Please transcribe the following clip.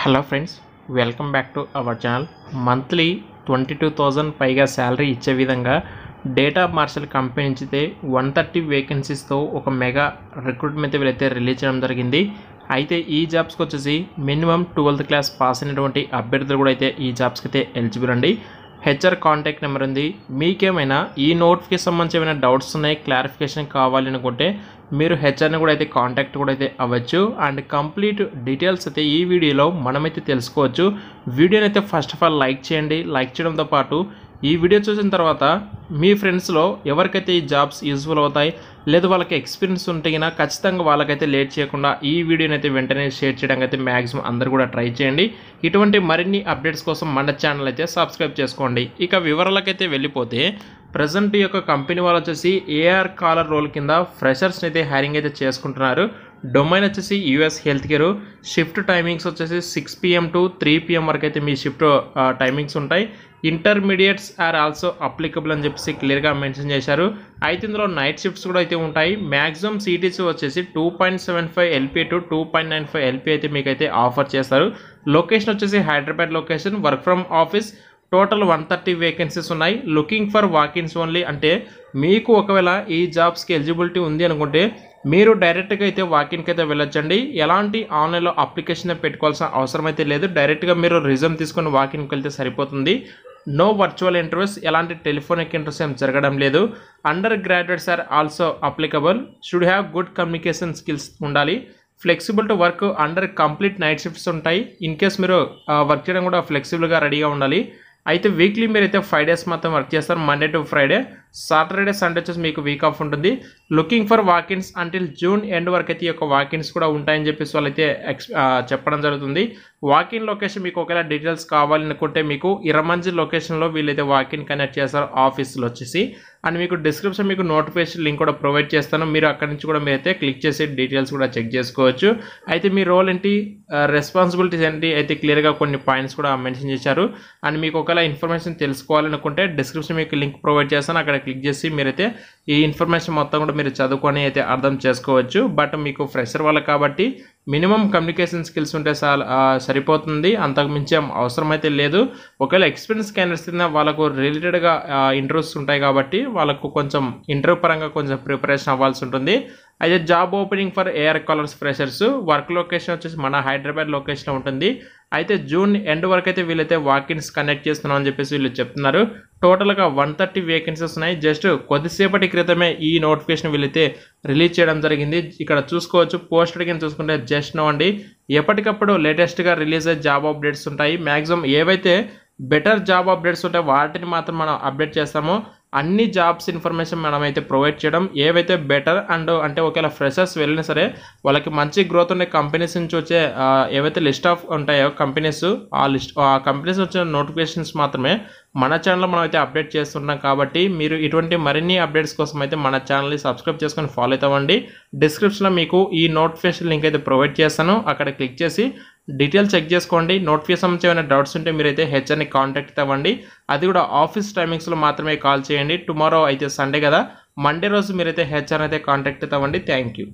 Hello friends, welcome back to our channel. Monthly 22,000 పైగా salary ఇచ్చే విధంగా డేటా మార్షల్ కంపెనీ నుంచి 130 వేకెన్సీస్తో ఒక మెగా రిక్రూట్మెంట్ వీళ్ళైతే రిలీజ్ చేయడం జరిగింది. అయితే ఈ జాబ్స్కి వచ్చేసి మినిమం 12th క్లాస్ పాస్ అయినటువంటి అభ్యర్థులు కూడా అయితే ఈ జాబ్స్కి అయితే ఎలిజిబుల్ అండి. హెచ్ఆర్ కాంటాక్ట్ నెంబర్ ఉంది. మీకేమైనా ఈ నోట్కి సంబంధించి ఏమైనా డౌట్స్ ఉన్నాయి, క్లారిఫికేషన్ కావాలి అనుకుంటే మీరు హెచ్ఆర్ని కూడా అయితే కాంటాక్ట్ కూడా అయితే అవ్వచ్చు. అండ్ కంప్లీట్ డీటెయిల్స్ అయితే ఈ వీడియోలో మనమైతే తెలుసుకోవచ్చు. వీడియోని అయితే ఫస్ట్ ఆఫ్ ఆల్ లైక్ చేయండి. లైక్ చేయడంతో పాటు ఈ వీడియో చూసిన తర్వాత మీ ఫ్రెండ్స్లో ఎవరికైతే ఈ జాబ్స్ యూజ్ఫుల్ అవుతాయి లేదా వాళ్ళకి ఎక్స్పీరియన్స్ ఉంటే కన్నా ఖచ్చితంగా వాళ్ళకైతే లేట్ చేయకుండా ఈ వీడియోని అయితే వెంటనే షేర్ చేయడానికి అయితే మ్యాక్సిమం అందరూ కూడా ట్రై చేయండి. ఇటువంటి మరిన్ని అప్డేట్స్ కోసం మన ఛానల్ అయితే సబ్స్క్రైబ్ చేసుకోండి. ఇక వివరాలకైతే వెళ్ళిపోతే ప్రజెంట్ ఈ యొక్క కంపెనీ వాళ్ళు వచ్చేసి ఏఆర్ కాలర్ రోల్ కింద ఫ్రెషర్స్ని అయితే హైరింగ్ అయితే చేసుకుంటున్నారు. డొమైన్ వచ్చేసి US health care. Shift timings వచ్చేసి 6 PM to 3 PM వరకు అయితే మీ షిఫ్ట్ టైమింగ్స్ ఉంటాయి. ఇంటర్మీడియట్స్ ఆర్ ఆల్సో అప్లికబుల్ అని చెప్పేసి క్లియర్గా మెన్షన్ చేశారు. అయితే ఇందులో నైట్ షిఫ్ట్స్ కూడా అయితే ఉంటాయి. మ్యాక్సిమం సిటీసీ వచ్చేసి 2.75 LP to 2.95 LP అయితే మీకైతే ఆఫర్ చేస్తారు. లొకేషన్ వచ్చేసి Hyderabad location. Work from office. Total 130 vacancies ఉన్నాయి. Looking for walk ins only. అంటే మీకు ఒకవేళ ఈ జాబ్స్కి ఎలిజిబిలిటీ ఉంది అనుకుంటే మీరు డైరెక్ట్గా అయితే వాకిన్కి అయితే వెళ్ళొచ్చండి. ఎలాంటి ఆన్లైన్లో అప్లికేషన్ పెట్టుకోవాల్సిన అవసరం అయితే లేదు. డైరెక్ట్గా మీరు రిజల్ట్ తీసుకొని వాకిన్కి వెళ్తే సరిపోతుంది. నో వర్చువల్ ఇంటర్వ్యూస్, ఎలాంటి టెలిఫోనిక్ ఇంటర్వ్యూస్ ఏం జరగడం లేదు. Undergraduates are also applicable. Should have good communication skills ఉండాలి. Flexible to work under complete night shifts ఉంటాయి. ఇన్ కేస్ మీరు వర్క్ చేయడం కూడా ఫ్లెక్సిబుల్గా రెడీగా ఉండాలి. అయితే వీక్లీ మీరు అయితే 5 days మాత్రం వర్క్ చేస్తారు. Monday to Friday. Saturday Sunday వచ్చేసి మీకు వీక్ ఆఫ్ ఉంటుంది. Looking for walk-ins until June end వరకు అయితే ఈ యొక్క వాకిన్స్ కూడా ఉంటాయని చెప్పేసి వాళ్ళైతే చెప్పడం జరుగుతుంది. వాకిన్ లొకేషన్ మీకు ఒకవేళ డీటెయిల్స్ కావాలనుకుంటే మీకు ఇరమంజి లొకేషన్లో వీళ్ళైతే వాకిన్ కనెక్ట్ చేస్తారు ఆఫీస్లో వచ్చేసి. అండ్ మీకు డిస్క్రిప్షన్ మీకు నోటిఫికేషన్ లింక్ కూడా ప్రొవైడ్ చేస్తాను. మీరు అక్కడి నుంచి కూడా మీరైతే క్లిక్ చేసి డీటెయిల్స్ కూడా చెక్ చేసుకోవచ్చు. అయితే మీ రోల్ ఏంటి, రెస్పాన్సిబిలిటీస్ ఏంటి అయితే క్లియర్గా కొన్ని పాయింట్స్ కూడా మెన్షన్ చేశారు. అండ్ మీకు ఒకవేళ ఇన్ఫర్మేషన్ తెలుసుకోవాలనుకుంటే డిస్క్రిప్షన్ మీకు లింక్ ప్రొవైడ్ చేస్తాను. అక్కడ క్లిక్ చేసి మీరైతే ఈ ఇన్ఫర్మేషన్ మొత్తం కూడా మీరు చదువుకొని అయితే అర్థం చేసుకోవచ్చు. బట్ మీకు ఫ్రెషర్ వాళ్ళ కాబట్టి మినిమం కమ్యూనికేషన్ స్కిల్స్ ఉంటే సరిపోతుంది. అంతకు మించి అవసరం అయితే లేదు. ఒకవేళ ఎక్స్పీరియన్స్ క్యాండిడేట్స్ కింద వాళ్ళకు రిలేటెడ్గా ఇంటర్వ్యూస్ ఉంటాయి కాబట్టి వాళ్ళకు కొంచెం ఇంటర్వ్యూ పరంగా కొంచెం ప్రిపరేషన్ అవ్వాల్సి ఉంటుంది. అయితే job opening for AR callers freshers. Work location వచ్చేసి మన హైదరాబాద్ లొకేషన్లో ఉంటుంది. అయితే జూన్ ఎండ్ వరకు అయితే వీళ్ళైతే వాకిన్స్ కనెక్ట్ చేస్తున్నాం అని చెప్పేసి వీళ్ళు చెప్తున్నారు. టోటల్గా 130 వేకెన్సీస్ ఉన్నాయి. జస్ట్ కొద్దిసేపటి క్రితమే ఈ నోటిఫికేషన్ వీళ్ళైతే రిలీజ్ చేయడం జరిగింది. ఇక్కడ చూసుకోవచ్చు. పోస్టర్ కింద చూసుకుంటే జస్ట్ నో అండి. ఎప్పటికప్పుడు లేటెస్ట్గా రిలీజ్ అయ్యే జాబ్ అప్డేట్స్ ఉంటాయి. మ్యాక్సిమం ఏవైతే బెటర్ జాబ్ అప్డేట్స్ ఉంటాయి వాటిని మాత్రం మనం అప్డేట్ చేస్తాము. అన్ని జాబ్స్ ఇన్ఫర్మేషన్ మనమైతే ప్రొవైడ్ చేయడం. ఏవైతే బెటర్ అండ్ అంటే ఒకవేళ ఫ్రెషర్స్ వెళ్ళినా సరే వాళ్ళకి మంచి గ్రోత్ ఉండే కంపెనీస్ నుంచి వచ్చే ఏవైతే లిస్ట్ ఆఫ్ ఉంటాయో కంపెనీస్, ఆ కంపెనీస్ వచ్చే నోటిఫికేషన్స్ మాత్రమే మన ఛానల్లో మనం అయితే అప్డేట్ చేస్తున్నాం. కాబట్టి మీరు ఇటువంటి మరిన్ని అప్డేట్స్ కోసం అయితే మన ఛానల్ని సబ్స్క్రైబ్ చేసుకొని ఫాలో అవుతామండి. డిస్క్రిప్షన్లో మీకు ఈ నోటిఫికేషన్ లింక్ అయితే ప్రొవైడ్ చేస్తాను. అక్కడ క్లిక్ చేసి డీటెయిల్స్ చెక్ చేసుకోండి. నోటిఫికేషన్ సంబంధించి ఏమైనా డౌట్స్ ఉంటే మీరైతే హెచ్ఆర్ని కాంటాక్ట్ అవ్వండి. అది కూడా ఆఫీస్ టైమింగ్స్లో మాత్రమే కాల్ చేయండి. టుమారో అయితే సండే కదా, మండే రోజు మీరైతే హెచ్ఆర్ అయితే కాంటాక్ట్ అవ్వండి. Thank you.